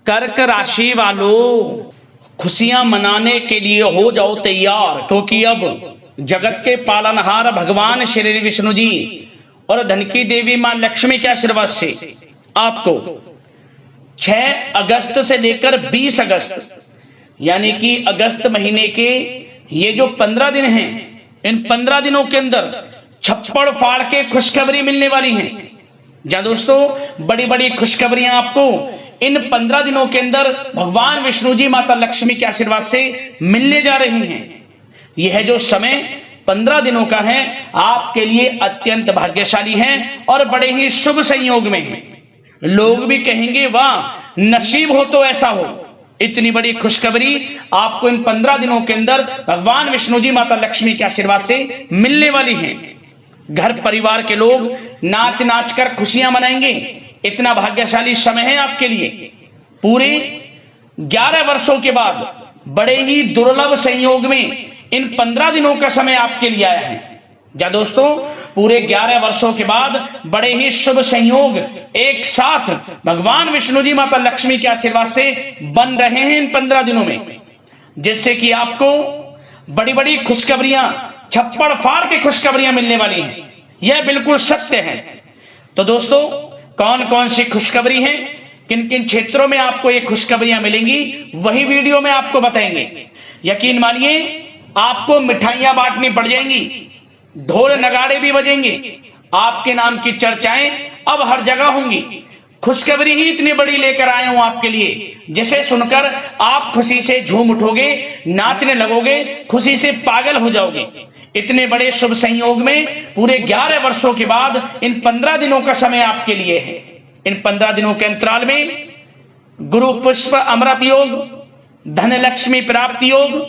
कर्क राशि वालों, खुशियां मनाने के लिए हो जाओ तैयार, क्योंकि अब जगत के पालनहार भगवान श्री विष्णु जी और धन की देवी मां लक्ष्मी के आशीर्वाद से आपको 6 अगस्त से लेकर 20 अगस्त यानी कि अगस्त महीने के ये जो 15 दिन हैं, इन 15 दिनों के अंदर छप्पड़ फाड़ के खुशखबरी मिलने वाली है। जहां दोस्तों बड़ी बड़ी खुशखबरियां आपको इन 15 दिनों के अंदर भगवान विष्णु जी माता लक्ष्मी के आशीर्वाद से मिलने जा रही हैं। यह जो समय 15 दिनों का है आपके लिए अत्यंत भाग्यशाली है और बड़े ही शुभ संयोग में है। लोग भी कहेंगे वाह नसीब हो तो ऐसा हो। इतनी बड़ी खुशखबरी आपको इन 15 दिनों के अंदर भगवान विष्णु जी माता लक्ष्मी के आशीर्वाद से मिलने वाली है। घर परिवार के लोग नाच नाच कर खुशियां मनाएंगे। इतना भाग्यशाली समय है आपके लिए। पूरे 11 वर्षों के बाद बड़े ही दुर्लभ संयोग में इन 15 दिनों का समय आपके लिए आया है। जहां दोस्तों पूरे 11 वर्षों के बाद बड़े ही शुभ संयोग एक साथ भगवान विष्णु जी माता लक्ष्मी के आशीर्वाद से बन रहे हैं इन 15 दिनों में, जिससे कि आपको बड़ी बड़ी खुशखबरियां, छप्पड़ फाड़ के खुशखबरियां मिलने वाली हैं। यह बिल्कुल सत्य है। तो दोस्तों कौन कौन सी खुशखबरी है, किन किन क्षेत्रों में आपको ये खुशखबरियां मिलेंगी, वही वीडियो में आपको बताएंगे। यकीन मानिए आपको मिठाइयां बांटनी पड़ जाएंगी, ढोल नगाड़े भी बजेंगे, आपके नाम की चर्चाएं अब हर जगह होंगी। खुशखबरी ही इतनी बड़ी लेकर आया हूं आपके लिए, जिसे सुनकर आप खुशी से झूम उठोगे, नाचने लगोगे, खुशी से पागल हो जाओगे। इतने बड़े शुभ संयोग में पूरे 11 वर्षों के बाद इन 15 दिनों का समय आपके लिए है। इन 15 दिनों के अंतराल में गुरु पुष्प अमृत योग, धन लक्ष्मी प्राप्ति योग,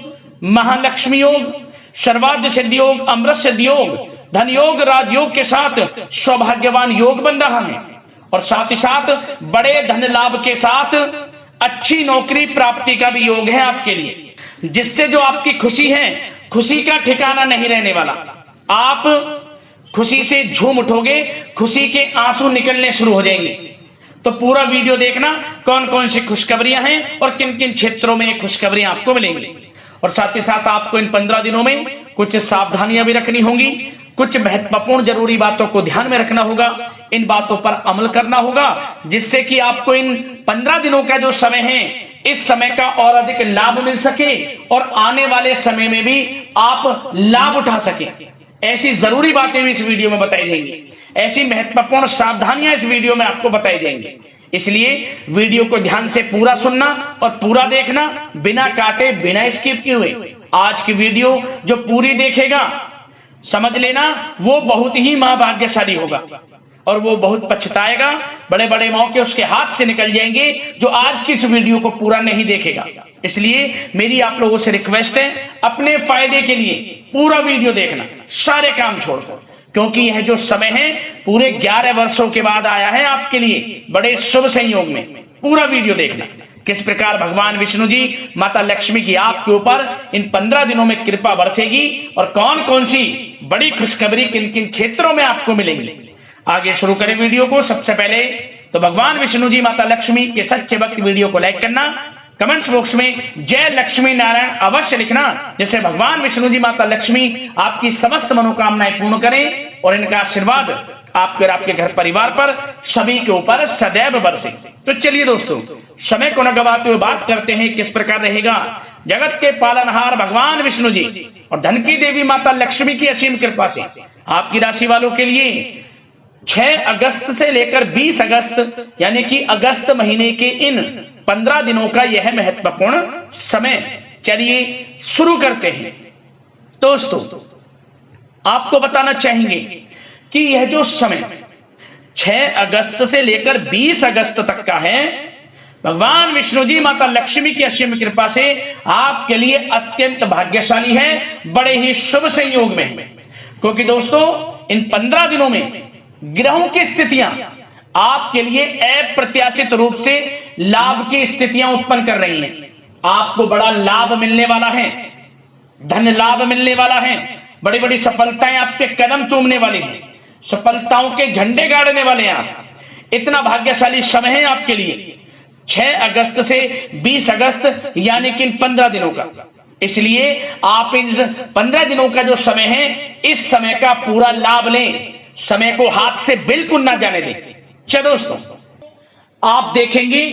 महालक्ष्मी योग, सर्वार्थ सिद्धि योग, अमृत सिद्धि योग, धन योग, राजयोग के साथ सौभाग्यवान योग बन रहा है। और साथ ही साथ बड़े धन लाभ के साथ अच्छी नौकरी प्राप्ति का भी योग है आपके लिए, जिससे जो आपकी खुशी है, खुशी का ठिकाना नहीं रहने वाला। आप खुशी से झूम उठोगे, खुशी के आंसू निकलने शुरू हो जाएंगे। तो पूरा वीडियो देखना कौन कौन सी खुशखबरियां हैं और किन किन क्षेत्रों में खुशखबरियां आपको मिलेंगी। और साथ ही साथ आपको इन 15 दिनों में कुछ सावधानियां भी रखनी होंगी, कुछ महत्वपूर्ण जरूरी बातों को ध्यान में रखना होगा, इन बातों पर अमल करना होगा, जिससे कि आपको इन 15 दिनों का जो समय है, इस समय का और अधिक लाभ मिल सके और आने वाले समय में भी आप लाभ उठा सके। ऐसी जरूरी बातें भी इस वीडियो में बताई जाएंगी, ऐसी महत्वपूर्ण सावधानियां इस वीडियो में आपको बताई जाएंगी। इसलिए वीडियो को ध्यान से पूरा सुनना और पूरा देखना, बिना काटे, बिना स्किप किए हुए। आज की वीडियो जो पूरी देखेगा, समझ लेना वो बहुत ही महाभाग्यशाली होगा और वो बहुत पछताएगा। बड़े बड़े मौके उसके हाथ से निकल जाएंगे जो आज की इस वीडियो को पूरा नहीं देखेगा। इसलिए मेरी आप लोगों से रिक्वेस्ट है, अपने फायदे के लिए पूरा वीडियो देखना, सारे काम छोड़कर, क्योंकि यह जो समय है पूरे 11 वर्षों के बाद आया है आपके लिए बड़े शुभ संयोग में। पूरा वीडियो देखना किस प्रकार भगवान विष्णु जी माता लक्ष्मी की आपके ऊपर इन 15 दिनों में कृपा बरसेगी और कौन कौन सी बड़ी खुशखबरी किन किन क्षेत्रों में आपको मिलेंगी। आगे शुरू करें वीडियो को। सबसे पहले तो भगवान विष्णु जी माता लक्ष्मी के सच्चे भक्त वीडियो को लाइक करना, कमेंट्स बॉक्स में जय लक्ष्मी नारायण अवश्य लिखना, जिससे भगवान विष्णु जी माता लक्ष्मी आपकी समस्त मनोकामनाएं पूर्ण करें और इनका आशीर्वाद आपके और आपके घर परिवार पर सभी के ऊपर सदैव बरसे। तो चलिए दोस्तों, समय को न गवाते हुए बात करते हैं किस प्रकार रहेगा जगत के पालनहार भगवान विष्णु जी और धन की देवी माता लक्ष्मी की असीम कृपा से आपकी राशि वालों के लिए 6 अगस्त से लेकर 20 अगस्त यानी कि अगस्त महीने के इन 15 दिनों का यह महत्वपूर्ण समय। चलिए शुरू करते हैं। दोस्तों आपको बताना चाहेंगे कि यह जो समय 6 अगस्त से लेकर 20 अगस्त तक का है, भगवान विष्णु जी माता लक्ष्मी की असीम कृपा से आपके लिए अत्यंत भाग्यशाली है, बड़े ही शुभ संयोग में है। क्योंकि दोस्तों इन 15 दिनों में ग्रहों की स्थितियां आपके लिए अप्रत्याशित रूप से लाभ की स्थितियां उत्पन्न कर रही हैं। आपको बड़ा लाभ मिलने वाला है, धन लाभ मिलने वाला है, बड़ी बड़ी सफलताएं आपके कदम चूमने वाली हैं, सफलताओं के झंडे गाड़ने वाले हैं आप। इतना भाग्यशाली समय है आपके लिए। 6 अगस्त से 20 अगस्त यानी कि 15 दिनों का। इसलिए आप इन 15 दिनों का जो समय है, इस समय का पूरा लाभ लें, समय को हाथ से बिल्कुल ना जाने दें। चलो दोस्तों, आप देखेंगे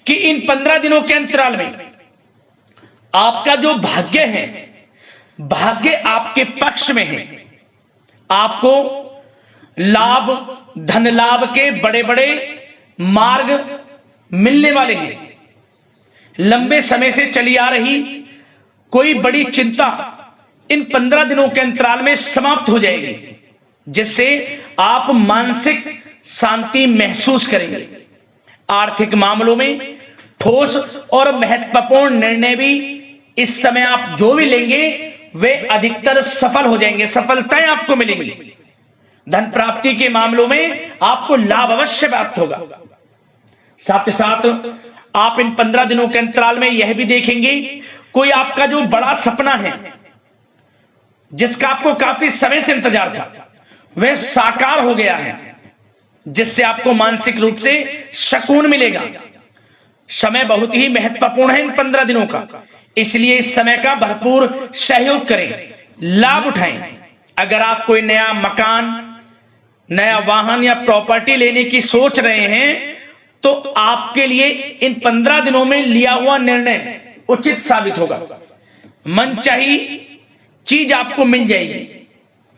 कि इन 15 दिनों के अंतराल में आपका जो भाग्य है, भाग्य आपके पक्ष में है। आपको लाभ, धन लाभ के बड़े बड़े मार्ग मिलने वाले हैं। लंबे समय से चली आ रही कोई बड़ी चिंता इन 15 दिनों के अंतराल में समाप्त हो जाएगी, जिससे आप मानसिक शांति महसूस करेंगे। आर्थिक मामलों में ठोस और महत्वपूर्ण निर्णय भी इस समय आप जो भी लेंगे वे अधिकतर सफल हो जाएंगे, सफलताएं आपको मिलेंगी। धन प्राप्ति के मामलों में आपको लाभ अवश्य प्राप्त होगा। साथ ही साथ आप इन 15 दिनों के अंतराल में यह भी देखेंगे, कोई आपका जो बड़ा सपना है, जिसका आपको काफी समय से इंतजार था, वह साकार हो गया है, जिससे आपको मानसिक रूप से सुकून मिलेगा। समय बहुत ही महत्वपूर्ण है इन 15 दिनों का, इसलिए इस समय का भरपूर सहयोग करें, लाभ उठाएं। अगर आप कोई नया मकान, नया वाहन या प्रॉपर्टी लेने की सोच रहे हैं, तो आपके लिए इन 15 दिनों में लिया हुआ निर्णय उचित साबित होगा। मनचाही चीज आपको मिल जाएगी।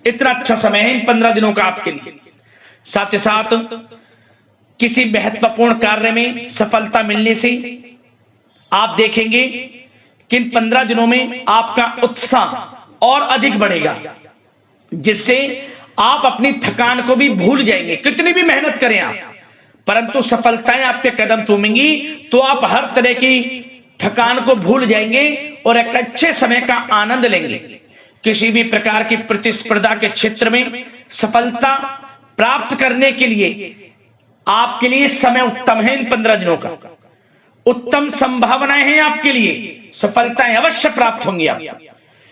इतना अच्छा समय है इन 15 दिनों का आपके लिए। साथ ही साथ किसी महत्वपूर्ण कार्य में सफलता मिलने से आप देखेंगे कि इन 15 दिनों में आपका उत्साह और अधिक बढ़ेगा, जिससे आप अपनी थकान को भी भूल जाएंगे। कितनी भी मेहनत करें आप, परंतु सफलताएं आपके कदम चूमेंगी तो आप हर तरह की थकान को भूल जाएंगे और एक अच्छे समय का आनंद लेंगे। किसी भी प्रकार की प्रतिस्पर्धा के क्षेत्र में सफलता प्राप्त करने के लिए आपके लिए समय उत्तम है। इन 15 दिनों का उत्तम संभावनाएं हैं आपके लिए, सफलताएं अवश्य प्राप्त होंगी। आप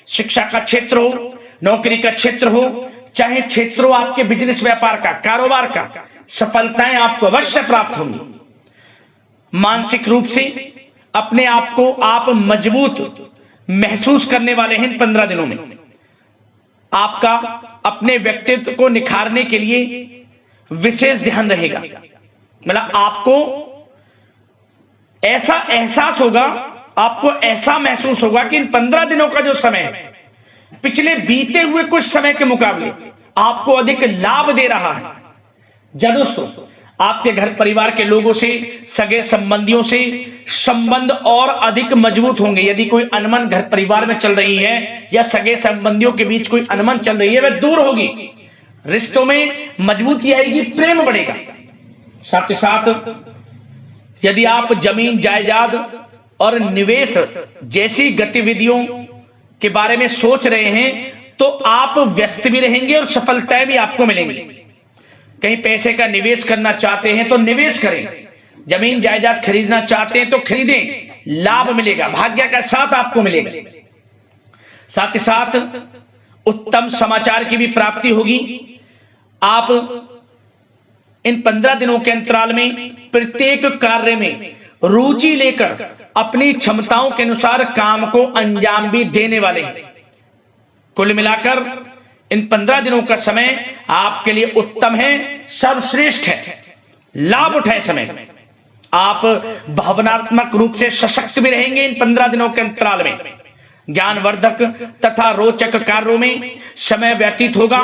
शिक्षा का क्षेत्र हो, नौकरी का क्षेत्र हो, चाहे क्षेत्र हो आपके बिजनेस व्यापार का, कारोबार का, सफलताएं आपको अवश्य प्राप्त होंगी। मानसिक रूप से अपने आप को आप मजबूत महसूस करने वाले हैं इन 15 दिनों में। आपका अपने व्यक्तित्व को निखारने के लिए विशेष ध्यान रहेगा। मतलब आपको ऐसा एहसास होगा, आपको ऐसा महसूस होगा कि इन 15 दिनों का जो समय है, पिछले बीते हुए कुछ समय के मुकाबले आपको अधिक लाभ दे रहा है। जब दोस्तों आपके घर परिवार के लोगों से, सगे संबंधियों से संबंध और अधिक मजबूत होंगे। यदि कोई अनबन घर परिवार में चल रही है या सगे संबंधियों के बीच कोई अनबन चल रही है, वह दूर होगी, रिश्तों में मजबूती आएगी, प्रेम बढ़ेगा। साथ ही साथ यदि आप जमीन जायदाद और निवेश जैसी गतिविधियों के बारे में सोच रहे हैं, तो आप व्यस्त भी रहेंगे और सफलताएं भी आपको मिलेंगी। कहीं पैसे का निवेश करना चाहते हैं तो निवेश करें, जमीन जायदाद खरीदना चाहते हैं तो खरीदें, लाभ मिलेगा, भाग्य का साथ आपको मिलेगा। साथ ही साथ उत्तम समाचार की भी प्राप्ति होगी। आप इन 15 दिनों के अंतराल में प्रत्येक कार्य में रुचि लेकर अपनी क्षमताओं के अनुसार काम को अंजाम भी देने वाले हैं। कुल मिलाकर इन 15 दिनों का समय आपके लिए उत्तम है, सर्वश्रेष्ठ है। लाभ उठाए समय में। आप भावनात्मक रूप से सशक्त भी रहेंगे इन 15 दिनों के अंतराल में। ज्ञानवर्धक तथा रोचक कार्यों में समय व्यतीत होगा।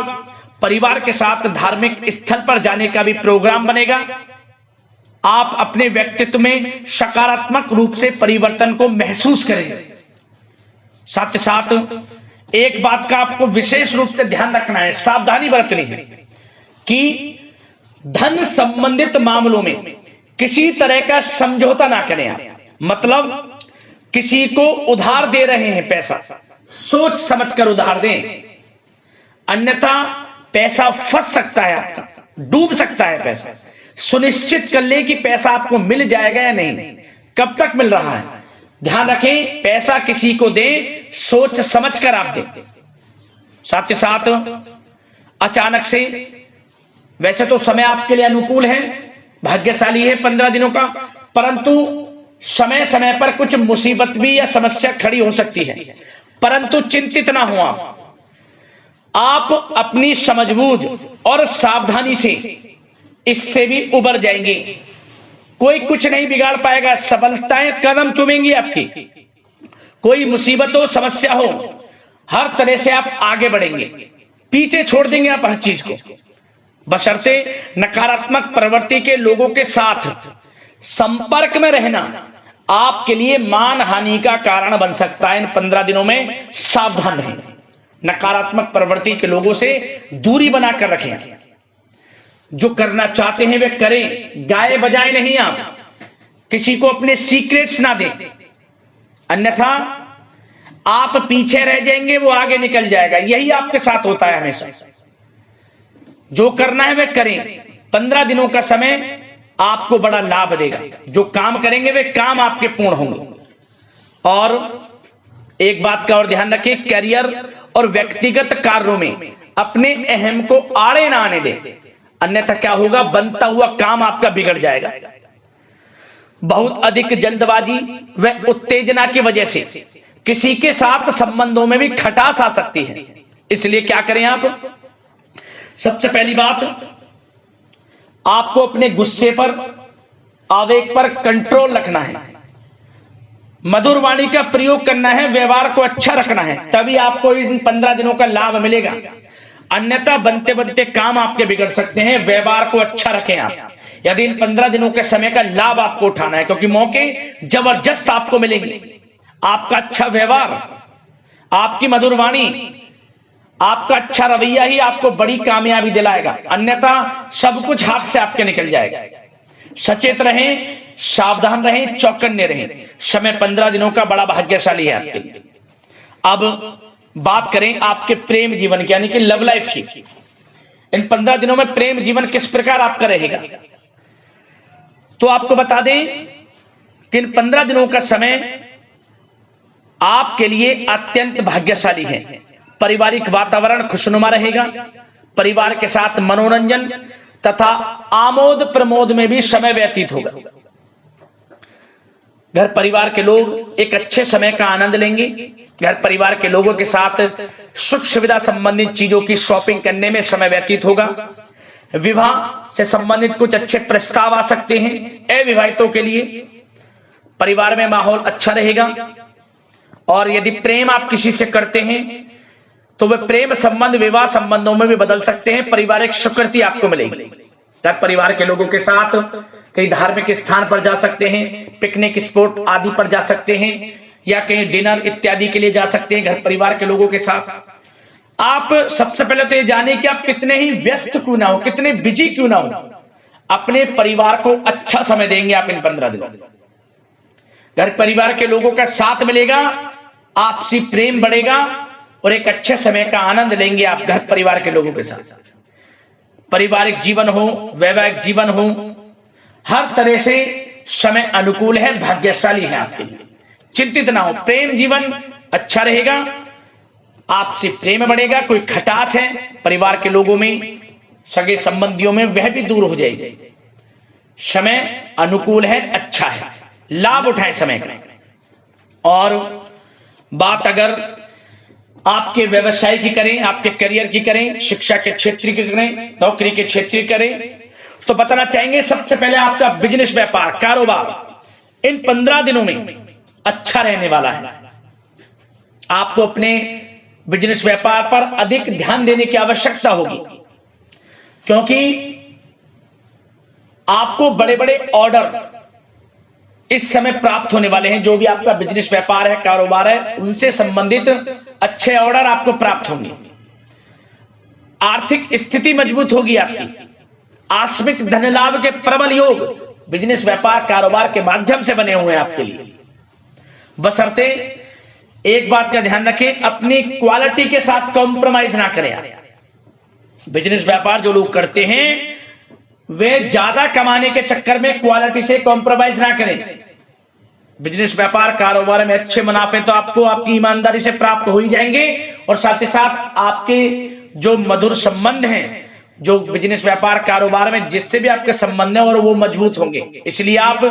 परिवार के साथ धार्मिक स्थल पर जाने का भी प्रोग्राम बनेगा। आप अपने व्यक्तित्व में सकारात्मक रूप से परिवर्तन को महसूस करेंगे। साथ ही साथ एक बात का आपको विशेष रूप से ध्यान रखना है, सावधानी बरतनी है कि धन संबंधित मामलों में किसी तरह का समझौता ना करें आप। मतलब किसी को उधार दे रहे हैं पैसा, सोच समझकर उधार दें, अन्यथा पैसा फंस सकता है, आपका डूब सकता है पैसा। सुनिश्चित कर लें कि पैसा आपको मिल जाएगा या नहीं, कब तक मिल रहा है। ध्यान रखें, पैसा किसी को दें, सोच समझकर आप दें। साथ ही साथ अचानक से, वैसे तो समय आपके लिए अनुकूल है, भाग्यशाली है 15 दिनों का, परंतु समय समय पर कुछ मुसीबत भी या समस्या खड़ी हो सकती है। परंतु चिंतित ना हो आप अपनी समझबूझ और सावधानी से इससे भी उबर जाएंगे। कोई कुछ नहीं बिगाड़ पाएगा, सफलताएं कदम चूमेंगी आपकी। कोई मुसीबत हो, समस्या हो, हर तरह से आप आगे बढ़ेंगे, पीछे छोड़ देंगे आप हर चीज को। बशर्ते नकारात्मक प्रवृत्ति के लोगों के साथ संपर्क में रहना आपके लिए मान हानि का कारण बन सकता है। इन 15 दिनों में सावधान रहें, नकारात्मक प्रवृत्ति के लोगों से दूरी बनाकर रखें। जो करना चाहते हैं वे करें, गाए बजाए नहीं। आप किसी को अपने सीक्रेट्स ना दें, अन्यथा आप पीछे रह जाएंगे, वो आगे निकल जाएगा। यही आपके साथ होता है हमेशा। जो करना है वे करें। 15 दिनों का समय आपको बड़ा लाभ देगा। जो काम करेंगे वे काम आपके पूर्ण होंगे। और एक बात का और ध्यान रखें, करियर और व्यक्तिगत कार्यों में अपने अहम को आड़े ना आने दें, अन्यथा क्या होगा, बनता हुआ काम आपका बिगड़ जाएगा। बहुत अधिक जल्दबाजी व उत्तेजना की वजह से किसी के साथ संबंधों में भी खटास आ सकती है। इसलिए क्या करें आप, सबसे पहली बात, आपको अपने गुस्से पर, आवेग पर कंट्रोल रखना है। मधुर वाणी का प्रयोग करना है, व्यवहार को अच्छा रखना है, तभी आपको इन 15 दिनों का लाभ मिलेगा। अन्यथा बनते बनते काम आपके बिगड़ सकते हैं। व्यवहार को अच्छा रखें आप, यदि इन 15 दिनों के समय का लाभ आपको उठाना है, क्योंकि मौके जबरदस्त आपको मिलेंगे। आपका अच्छा व्यवहार, आपकी मधुर वाणी, आपका अच्छा रवैया ही आपको बड़ी कामयाबी दिलाएगा, अन्यथा सब कुछ हाथ से आपके निकल जाएगा। सचेत रहें, सावधान रहें, चौकन्ने रहें। समय 15 दिनों का बड़ा भाग्यशाली है आपके लिए। अब बात करें आपके प्रेम जीवन की, यानी कि लव लाइफ की। इन 15 दिनों में प्रेम जीवन किस प्रकार आपका रहेगा, तो आपको बता दें कि इन 15 दिनों का समय आपके लिए अत्यंत भाग्यशाली है। पारिवारिक वातावरण खुशनुमा रहेगा। परिवार के साथ मनोरंजन तथा आमोद प्रमोद में भी समय व्यतीत होगा। घर परिवार के लोग एक अच्छे समय का आनंद लेंगे। घर परिवार के लोगों के साथ सुख सुविधा संबंधित चीजों की शॉपिंग करने में समय व्यतीत होगा। विवाह से संबंधित कुछ अच्छे प्रस्ताव आ सकते हैं अविवाहितों के लिए। परिवार में माहौल अच्छा रहेगा। और यदि प्रेम आप किसी से करते हैं तो वह प्रेम संबंध विवाह संबंधों में भी बदल सकते हैं। पारिवारिक स्वीकृति आपको मिलेगी। घर परिवार के लोगों के साथ कहीं धार्मिक स्थान पर जा सकते हैं, पिकनिक स्पॉट आदि पर जा सकते हैं, या कहीं डिनर इत्यादि के लिए जा सकते हैं घर परिवार के लोगों के साथ। आप सबसे पहले तो ये जाने कि आप कितने ही व्यस्त क्यों ना हो, कितने बिजी क्यों ना हो, अपने परिवार को अच्छा समय देंगे आप इन 15 दिनों। घर परिवार के लोगों का साथ मिलेगा, आपसी प्रेम बढ़ेगा और एक अच्छे समय का आनंद लेंगे आप घर परिवार के लोगों के साथ। पारिवारिक जीवन हो, वैवाहिक जीवन हो, हर तरह से समय अनुकूल है, भाग्यशाली है आपके लिए। चिंतित ना हो, प्रेम जीवन अच्छा रहेगा, आपसे प्रेम बढ़ेगा। कोई खटास है परिवार के लोगों में, सगे संबंधियों में, वह भी दूर हो जाएगी। समय अनुकूल है, अच्छा है, लाभ उठाएं समय का। और बात अगर आपके व्यवसाय की करें, आपके करियर की करें, शिक्षा के क्षेत्र की करें, नौकरी के क्षेत्र की करें, तो बताना चाहेंगे सबसे पहले आपका बिजनेस, व्यापार, कारोबार इन 15 दिनों में अच्छा रहने वाला है। आपको अपने बिजनेस व्यापार पर अधिक ध्यान देने की आवश्यकता होगी, क्योंकि आपको बड़े बड़े ऑर्डर इस समय प्राप्त होने वाले हैं। जो भी आपका बिजनेस व्यापार है, कारोबार है, उनसे संबंधित अच्छे ऑर्डर आपको प्राप्त होंगे। आर्थिक स्थिति मजबूत होगी आपकी। आकस्मिक धन लाभ के प्रबल योग बिजनेस व्यापार कारोबार के माध्यम से बने हुए हैं आपके लिए। बशर्ते एक बात का ध्यान रखें, अपनी क्वालिटी के साथ कॉम्प्रोमाइज ना करें। बिजनेस व्यापार जो लोग करते हैं वे ज्यादा कमाने के चक्कर में क्वालिटी से कॉम्प्रोमाइज ना करें। बिजनेस व्यापार कारोबार में अच्छे मुनाफे तो आपको आपकी ईमानदारी से प्राप्त हो ही जाएंगे, और साथ ही साथ आपके जो मधुर संबंध हैं, जो बिजनेस व्यापार कारोबार में जिससे भी आपके संबंध हैं, और वो मजबूत होंगे। इसलिए आप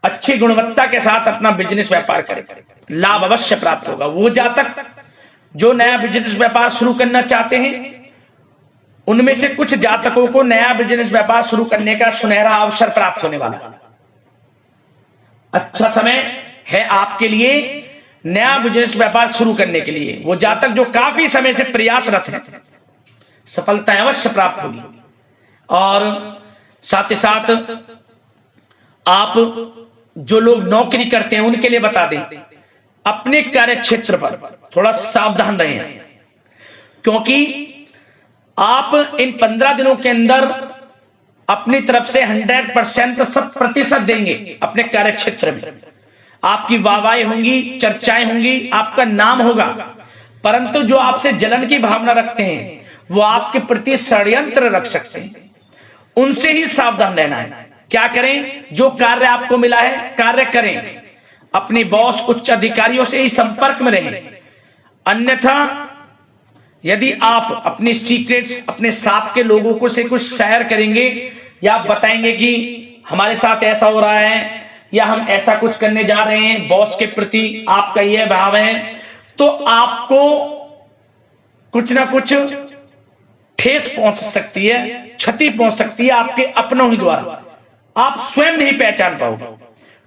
अच्छी गुणवत्ता के साथ अपना बिजनेस व्यापार करें, लाभ अवश्य प्राप्त होगा। वो जातक जो नया बिजनेस व्यापार शुरू करना चाहते हैं, उनमें से कुछ जातकों को नया बिजनेस व्यापार शुरू करने का सुनहरा अवसर प्राप्त होने वाला है। अच्छा समय है आपके लिए नया बिजनेस व्यापार शुरू करने के लिए। वो जातक जो काफी समय से प्रयासरत हैं, सफलता अवश्य प्राप्त होगी। और साथ ही साथ आप जो लोग नौकरी करते हैं उनके लिए बता दें, अपने कार्य क्षेत्र पर थोड़ा सावधान रहें, क्योंकि आप इन 15 दिनों के अंदर अपनी तरफ से 100% 100% देंगे। अपने कार्य क्षेत्र में आपकी वाहवाही होंगी, चर्चाएं होंगी, आपका नाम होगा, परंतु जो आपसे जलन की भावना रखते हैं वो आपके प्रति षड्यंत्र रख सकते हैं। उनसे ही सावधान रहना है। क्या करें? जो कार्य आपको मिला है कार्य करें, अपने बॉस उच्च अधिकारियों से ही संपर्क में रहें। अन्यथा यदि आप अपनी सीक्रेट्स अपने साथ के लोगों को से कुछ शेयर करेंगे या बताएंगे कि हमारे साथ ऐसा हो रहा है या हम ऐसा कुछ करने जा रहे हैं, बॉस के प्रति आपका यह भाव है, तो आपको कुछ ना कुछ ठेस पहुंच सकती है, क्षति पहुंच सकती है आपके अपनों ही द्वारा। आप स्वयं नहीं पहचान पाओगे।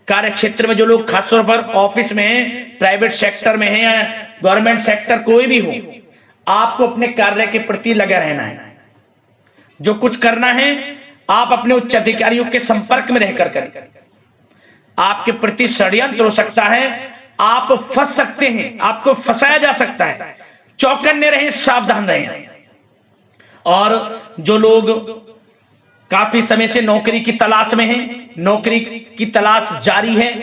कार्य क्षेत्र में जो लोग खासतौर पर ऑफिस में हैं, प्राइवेट सेक्टर में हैं या गवर्नमेंट सेक्टर, कोई भी हो, आपको अपने कार्य के प्रति लगा रहना है। जो कुछ करना है आप अपने उच्च अधिकारियों के संपर्क में रहकर करें। आपके प्रति षड्यंत्र हो सकता है, आप फंस सकते हैं, आपको फंसाया जा सकता है। चौकन्ने रहें, सावधान रहें। और जो लोग काफी समय से नौकरी की तलाश में हैं, नौकरी की तलाश जारी है,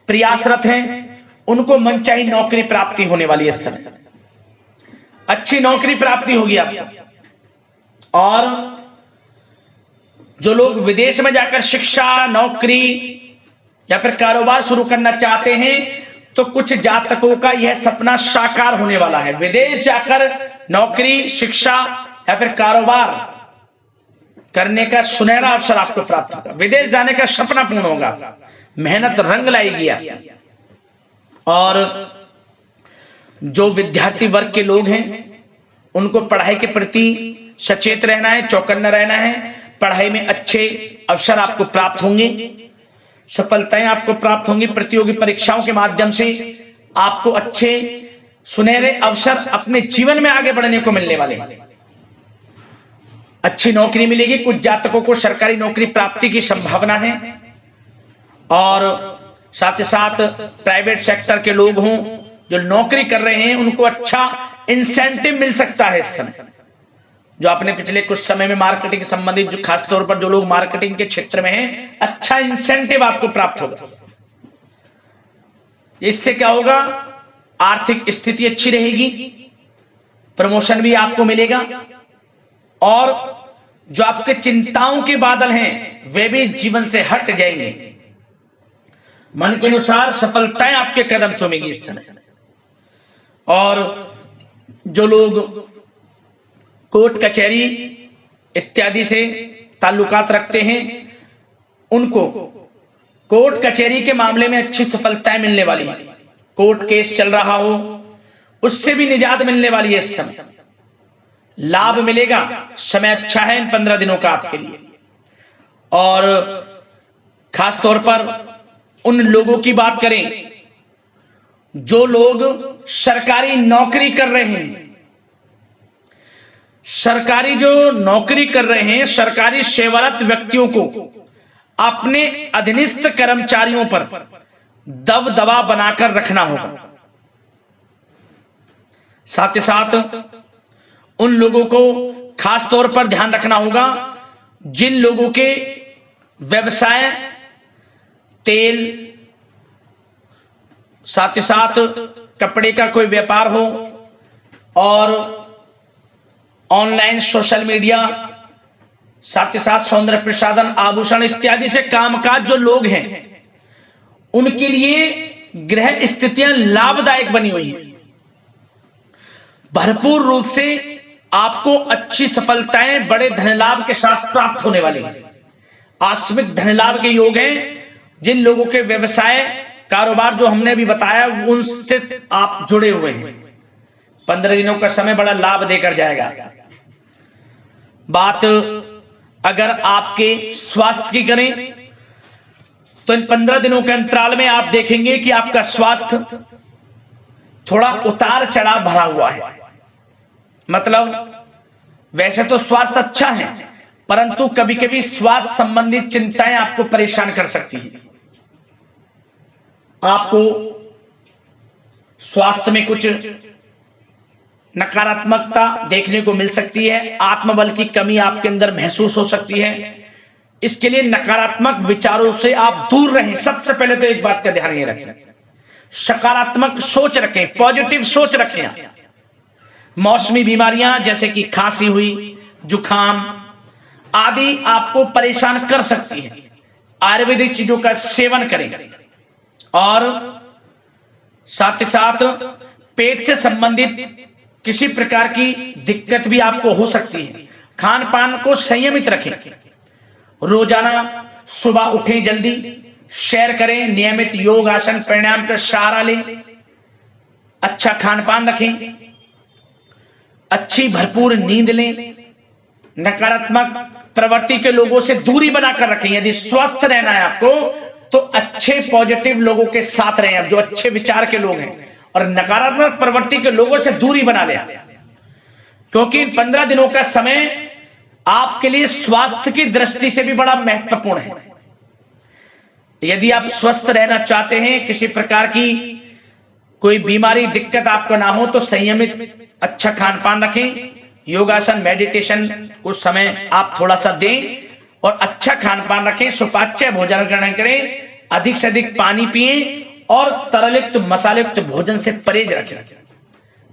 प्रयासरत हैं, उनको मनचाही नौकरी प्राप्ति होने वाली है। इस समय अच्छी नौकरी प्राप्ति होगी आपको। और जो लोग विदेश में जाकर शिक्षा, नौकरी या फिर कारोबार शुरू करना चाहते हैं, तो कुछ जातकों का यह सपना साकार होने वाला है। विदेश जाकर नौकरी, शिक्षा या फिर कारोबार करने का सुनहरा अवसर आपको प्राप्त होगा। विदेश जाने का सपना पूर्ण होगा, मेहनत रंग लाएगी आप। और जो विद्यार्थी वर्ग के लोग हैं उनको पढ़ाई के प्रति सचेत रहना है, चौकन्ना रहना है। पढ़ाई में अच्छे अवसर आपको प्राप्त होंगे, सफलताएं आपको प्राप्त होंगी। प्रतियोगी परीक्षाओं के माध्यम से आपको अच्छे सुनहरे अवसर अपने जीवन में आगे बढ़ने को मिलने वाले हैं। अच्छी नौकरी मिलेगी। कुछ जातकों को सरकारी नौकरी प्राप्ति की संभावना है। और साथ ही साथ प्राइवेट सेक्टर के लोग हों जो नौकरी कर रहे हैं, उनको अच्छा इंसेंटिव मिल सकता है इस समय। जो आपने पिछले कुछ समय में मार्केटिंग संबंधित, जो खासतौर पर जो लोग मार्केटिंग के क्षेत्र में हैं, अच्छा इंसेंटिव आपको प्राप्त होगा। इससे क्या होगा? आर्थिक स्थिति अच्छी रहेगी, प्रमोशन भी आपको मिलेगा, और जो आपके चिंताओं के बादल हैं वे भी जीवन से हट जाएंगे। मन के अनुसार सफलताएं आपके कदम चूमेगी इस समय। और जो लोग कोर्ट कचहरी इत्यादि से ताल्लुकात रखते हैं, उनको कोर्ट कचहरी के मामले में अच्छी सफलताएं मिलने वाली है। कोर्ट केस चल रहा हो उससे भी निजात मिलने वाली है। इस समय लाभ मिलेगा, समय अच्छा है इन 15 दिनों का आपके लिए। और खास तौर पर उन लोगों की बात करें जो लोग सरकारी नौकरी कर रहे हैं। सरकारी जो नौकरी कर रहे हैं, सरकारी सेवारत व्यक्तियों को अपने अधीनस्थ कर्मचारियों पर दबदबा बनाकर रखना होगा। साथ ही साथ उन लोगों को खास तौर पर ध्यान रखना होगा जिन लोगों के व्यवसाय तेल, साथ ही साथ कपड़े का कोई व्यापार हो, और ऑनलाइन सोशल मीडिया, साथ ही साथ सौंदर्य प्रसाधन, आभूषण इत्यादि से कामकाज जो लोग हैं, उनके लिए ग्रह स्थितियां लाभदायक बनी हुई हैं। भरपूर रूप से आपको अच्छी सफलताएं बड़े धन लाभ के साथ प्राप्त होने वाली हैं। आकस्मिक धन लाभ के योग हैं। जिन लोगों के व्यवसाय कारोबार जो हमने अभी बताया उनसे आप जुड़े हुए हैं, 15 दिनों का समय बड़ा लाभ देकर जाएगा। बात अगर आपके स्वास्थ्य की करें तो इन 15 दिनों के अंतराल में आप देखेंगे कि आपका स्वास्थ्य थोड़ा उतार चढ़ाव भरा हुआ है। मतलब वैसे तो स्वास्थ्य अच्छा है, परंतु कभी कभी स्वास्थ्य संबंधित चिंताएं आपको परेशान कर सकती हैं। आपको स्वास्थ्य में कुछ नकारात्मकता देखने को मिल सकती है, आत्मबल की कमी आपके अंदर महसूस हो सकती है। इसके लिए नकारात्मक विचारों से आप दूर रहें। सबसे पहले तो एक बात का ध्यान ये रखें, सकारात्मक सोच रखें, पॉजिटिव सोच रखें। मौसमी बीमारियां जैसे कि खांसी हुई, जुखाम आदि आपको परेशान कर सकती है। आयुर्वेदिक चीजों का सेवन करें और साथ ही साथ पेट से संबंधित किसी प्रकार की दिक्कत भी आपको हो सकती है। खान पान को संयमित रखें, रोजाना सुबह उठें, जल्दी सैर करें, नियमित योग आसन प्राणायाम का सहारा लें, अच्छा खान पान रखें, अच्छी भरपूर नींद लें, नकारात्मक प्रवृत्ति के लोगों से दूरी बनाकर रखें। यदि स्वस्थ रहना है आपको तो अच्छे पॉजिटिव लोगों के साथ रहें, अब जो अच्छे विचार के लोग हैं, और नकारात्मक प्रवृत्ति के लोगों से दूरी बना लें, क्योंकि 15 दिनों का समय आपके लिए स्वास्थ्य की दृष्टि से भी बड़ा महत्वपूर्ण है। यदि आप स्वस्थ रहना चाहते हैं, किसी प्रकार की कोई बीमारी दिक्कत आपको ना हो, तो संयमित अच्छा खान पान रखें, योगासन मेडिटेशन कुछ समय आप थोड़ा सा दें और अच्छा खान पान रखें, सुपाच्य भोजन ग्रहण करें, अधिक से अधिक पानी पिएं और तरलयुक्त मसालेयुक्त भोजन से परहेज रखें।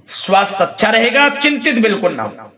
स्वास्थ्य अच्छा रहेगा, चिंतित बिल्कुल ना हो।